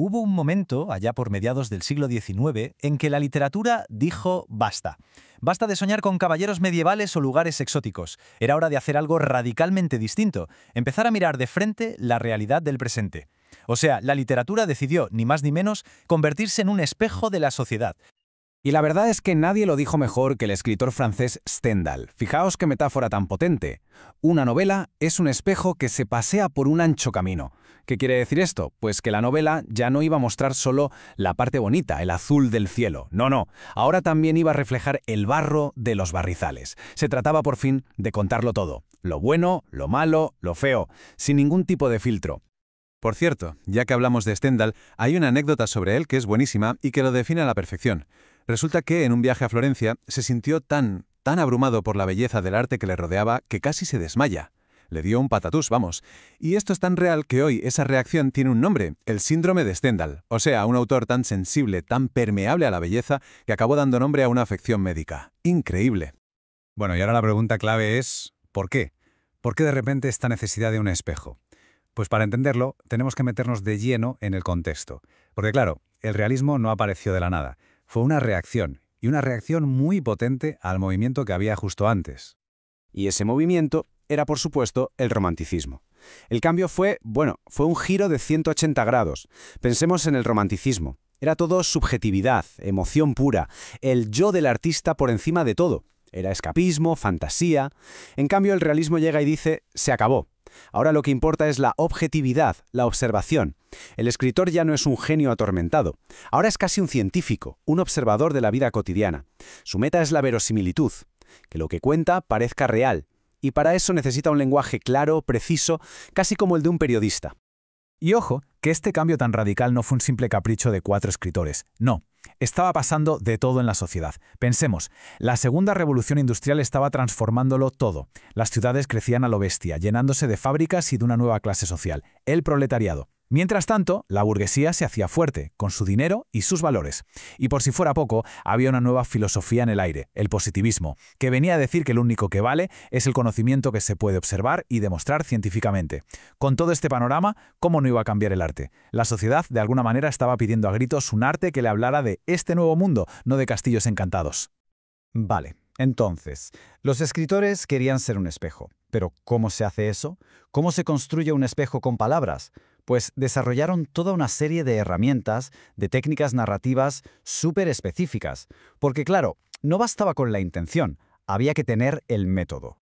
Hubo un momento, allá por mediados del siglo XIX, en que la literatura dijo basta. Basta de soñar con caballeros medievales o lugares exóticos. Era hora de hacer algo radicalmente distinto, empezar a mirar de frente la realidad del presente. O sea, la literatura decidió, ni más ni menos, convertirse en un espejo de la sociedad. Y la verdad es que nadie lo dijo mejor que el escritor francés Stendhal. Fijaos qué metáfora tan potente. Una novela es un espejo que se pasea por un ancho camino. ¿Qué quiere decir esto? Pues que la novela ya no iba a mostrar solo la parte bonita, el azul del cielo. No. Ahora también iba a reflejar el barro de los barrizales. Se trataba por fin de contarlo todo. Lo bueno, lo malo, lo feo, sin ningún tipo de filtro. Por cierto, ya que hablamos de Stendhal, hay una anécdota sobre él que es buenísima y que lo define a la perfección. Resulta que en un viaje a Florencia se sintió tan abrumado por la belleza del arte que le rodeaba que casi se desmaya. Le dio un patatús, vamos. Y esto es tan real que hoy esa reacción tiene un nombre, el síndrome de Stendhal. O sea, un autor tan sensible, tan permeable a la belleza, que acabó dando nombre a una afección médica. Increíble. Bueno, y ahora la pregunta clave es ¿por qué? ¿Por qué de repente esta necesidad de un espejo? Pues para entenderlo, tenemos que meternos de lleno en el contexto. Porque claro, el realismo no apareció de la nada. Fue una reacción, y una reacción muy potente al movimiento que había justo antes. Y ese movimiento era, por supuesto, el romanticismo. El cambio fue un giro de 180 grados. Pensemos en el romanticismo. Era todo subjetividad, emoción pura, el yo del artista por encima de todo. Era escapismo, fantasía. En cambio, el realismo llega y dice, se acabó. Ahora lo que importa es la objetividad, la observación. El escritor ya no es un genio atormentado. Ahora es casi un científico, un observador de la vida cotidiana. Su meta es la verosimilitud, que lo que cuenta parezca real. Y para eso necesita un lenguaje claro, preciso, casi como el de un periodista. Y ojo, que este cambio tan radical no fue un simple capricho de 4 escritores. No, estaba pasando de todo en la sociedad. Pensemos, la segunda revolución industrial estaba transformándolo todo. Las ciudades crecían a lo bestia, llenándose de fábricas y de una nueva clase social, el proletariado. Mientras tanto, la burguesía se hacía fuerte, con su dinero y sus valores. Y por si fuera poco, había una nueva filosofía en el aire, el positivismo, que venía a decir que lo único que vale es el conocimiento que se puede observar y demostrar científicamente. Con todo este panorama, ¿cómo no iba a cambiar el arte? La sociedad, de alguna manera, estaba pidiendo a gritos un arte que le hablara de este nuevo mundo, no de castillos encantados. Vale, entonces, los escritores querían ser un espejo. Pero ¿cómo se hace eso? ¿Cómo se construye un espejo con palabras? Pues desarrollaron toda una serie de herramientas, de técnicas narrativas súper específicas. Porque claro, no bastaba con la intención, había que tener el método.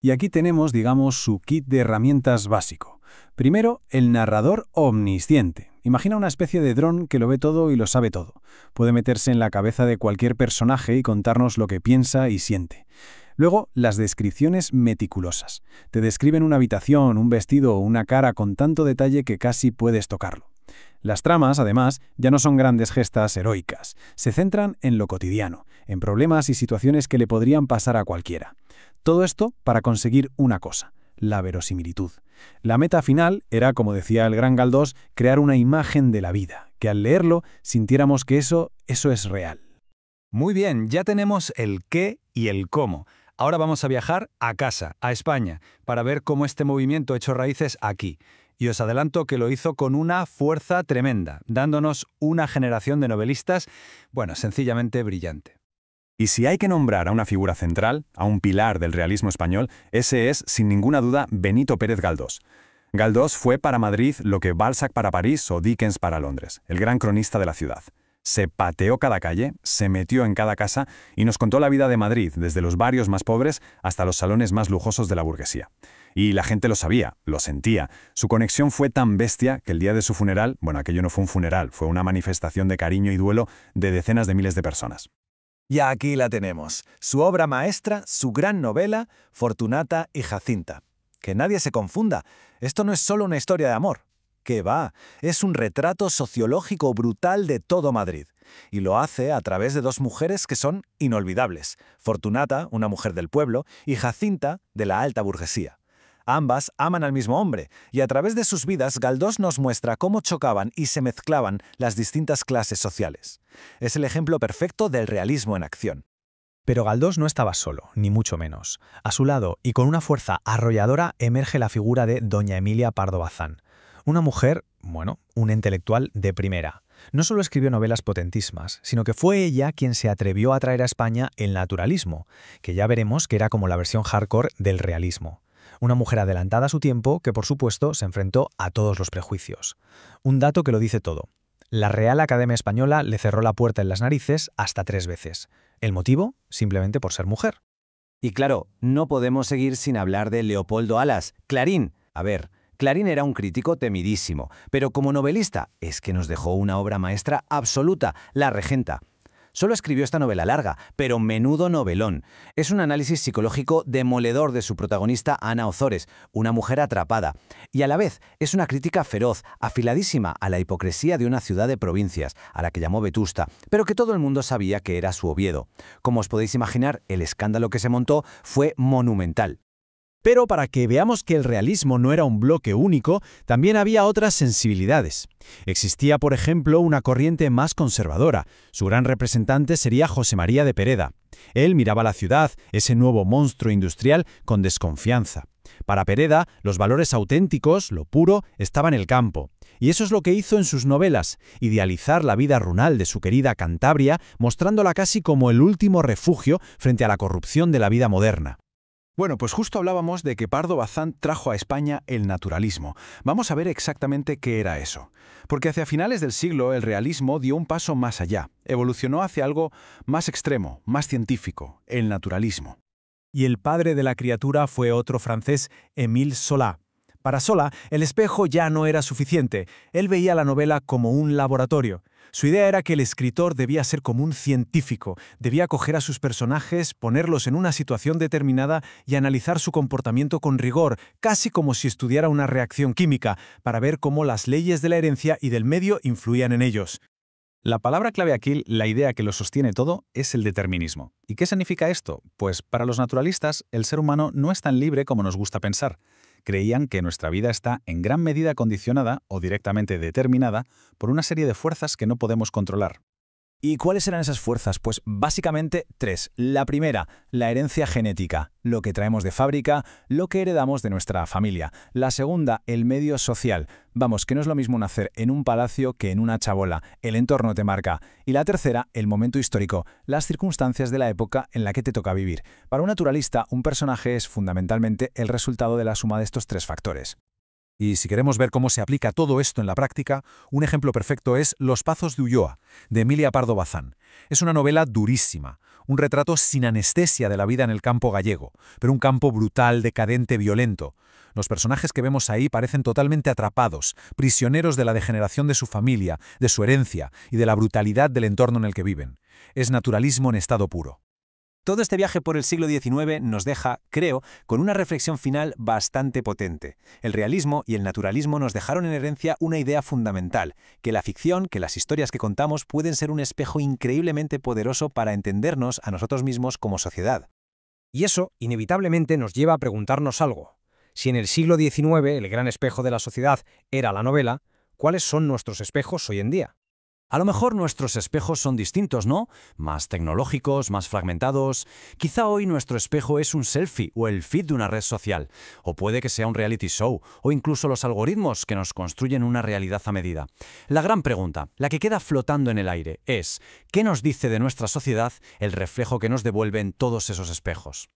Y aquí tenemos, digamos, su kit de herramientas básico. Primero, el narrador omnisciente. Imagina una especie de dron que lo ve todo y lo sabe todo. Puede meterse en la cabeza de cualquier personaje y contarnos lo que piensa y siente. Luego, las descripciones meticulosas. Te describen una habitación, un vestido o una cara con tanto detalle que casi puedes tocarlo. Las tramas, además, ya no son grandes gestas heroicas. Se centran en lo cotidiano, en problemas y situaciones que le podrían pasar a cualquiera. Todo esto para conseguir una cosa, la verosimilitud. La meta final era, como decía el gran Galdós, crear una imagen de la vida, que al leerlo sintiéramos que eso es real. Muy bien, ya tenemos el qué y el cómo. Ahora vamos a viajar a casa, a España, para ver cómo este movimiento echó raíces aquí. Y os adelanto que lo hizo con una fuerza tremenda, dándonos una generación de novelistas, sencillamente brillante. Y si hay que nombrar a una figura central, a un pilar del realismo español, ese es, sin ninguna duda, Benito Pérez Galdós. Galdós fue para Madrid lo que Balzac para París o Dickens para Londres, el gran cronista de la ciudad. Se pateó cada calle, se metió en cada casa y nos contó la vida de Madrid, desde los barrios más pobres hasta los salones más lujosos de la burguesía. Y la gente lo sabía, lo sentía. Su conexión fue tan bestia que el día de su funeral, aquello no fue un funeral, fue una manifestación de cariño y duelo de decenas de miles de personas. Y aquí la tenemos, su obra maestra, su gran novela, Fortunata y Jacinta. Que nadie se confunda, esto no es solo una historia de amor. ¿Qué va? Es un retrato sociológico brutal de todo Madrid. Y lo hace a través de 2 mujeres que son inolvidables. Fortunata, una mujer del pueblo, y Jacinta, de la alta burguesía. Ambas aman al mismo hombre, y a través de sus vidas Galdós nos muestra cómo chocaban y se mezclaban las distintas clases sociales. Es el ejemplo perfecto del realismo en acción. Pero Galdós no estaba solo, ni mucho menos. A su lado, y con una fuerza arrolladora, emerge la figura de doña Emilia Pardo Bazán. Una mujer, Bueno, una intelectual de primera. No solo escribió novelas potentísimas, sino que fue ella quien se atrevió a traer a España el naturalismo, que ya veremos que era como la versión hardcore del realismo. Una mujer adelantada a su tiempo que, por supuesto, se enfrentó a todos los prejuicios. Un dato que lo dice todo. La Real Academia Española le cerró la puerta en las narices hasta 3 veces. ¿El motivo? Simplemente por ser mujer. Y claro, no podemos seguir sin hablar de Leopoldo Alas, Clarín. A ver, Clarín era un crítico temidísimo, pero como novelista es que nos dejó una obra maestra absoluta, La Regenta. Solo escribió esta novela larga, pero menudo novelón. Es un análisis psicológico demoledor de su protagonista Ana Ozores, una mujer atrapada. Y a la vez es una crítica feroz, afiladísima a la hipocresía de una ciudad de provincias, a la que llamó Vetusta, pero que todo el mundo sabía que era su Oviedo. Como os podéis imaginar, el escándalo que se montó fue monumental. Pero para que veamos que el realismo no era un bloque único, también había otras sensibilidades. Existía, por ejemplo, una corriente más conservadora. Su gran representante sería José María de Pereda. Él miraba la ciudad, ese nuevo monstruo industrial, con desconfianza. Para Pereda, los valores auténticos, lo puro, estaba en el campo. Y eso es lo que hizo en sus novelas, idealizar la vida rural de su querida Cantabria, mostrándola casi como el último refugio frente a la corrupción de la vida moderna. Bueno, pues justo hablábamos de que Pardo Bazán trajo a España el naturalismo. Vamos a ver exactamente qué era eso. Porque hacia finales del siglo el realismo dio un paso más allá, evolucionó hacia algo más extremo, más científico, el naturalismo. Y el padre de la criatura fue otro francés, Émile Zola. Para Zola, el espejo ya no era suficiente. Él veía la novela como un laboratorio. Su idea era que el escritor debía ser como un científico, debía coger a sus personajes, ponerlos en una situación determinada y analizar su comportamiento con rigor, casi como si estudiara una reacción química, para ver cómo las leyes de la herencia y del medio influían en ellos. La palabra clave aquí, la idea que lo sostiene todo, es el determinismo. ¿Y qué significa esto? Pues para los naturalistas, el ser humano no es tan libre como nos gusta pensar. Creían que nuestra vida está en gran medida condicionada o directamente determinada por una serie de fuerzas que no podemos controlar. ¿Y cuáles eran esas fuerzas? Pues básicamente 3. La primera, la herencia genética, lo que traemos de fábrica, lo que heredamos de nuestra familia. La segunda, el medio social. Vamos, que no es lo mismo nacer en un palacio que en una chabola, el entorno te marca. Y la tercera, el momento histórico, las circunstancias de la época en la que te toca vivir. Para un naturalista, un personaje es fundamentalmente el resultado de la suma de estos 3 factores. Y si queremos ver cómo se aplica todo esto en la práctica, un ejemplo perfecto es Los Pazos de Ulloa, de Emilia Pardo Bazán. Es una novela durísima, un retrato sin anestesia de la vida en el campo gallego, pero un campo brutal, decadente, violento. Los personajes que vemos ahí parecen totalmente atrapados, prisioneros de la degeneración de su familia, de su herencia y de la brutalidad del entorno en el que viven. Es naturalismo en estado puro. Todo este viaje por el siglo XIX nos deja, creo, con una reflexión final bastante potente. El realismo y el naturalismo nos dejaron en herencia una idea fundamental, que la ficción, que las historias que contamos pueden ser un espejo increíblemente poderoso para entendernos a nosotros mismos como sociedad. Y eso, inevitablemente, nos lleva a preguntarnos algo. Si en el siglo XIX el gran espejo de la sociedad era la novela, ¿cuáles son nuestros espejos hoy en día? A lo mejor nuestros espejos son distintos, ¿no? Más tecnológicos, más fragmentados. Quizá hoy nuestro espejo es un selfie o el feed de una red social. O puede que sea un reality show, o incluso los algoritmos que nos construyen una realidad a medida. La gran pregunta, la que queda flotando en el aire, es ¿qué nos dice de nuestra sociedad el reflejo que nos devuelven todos esos espejos?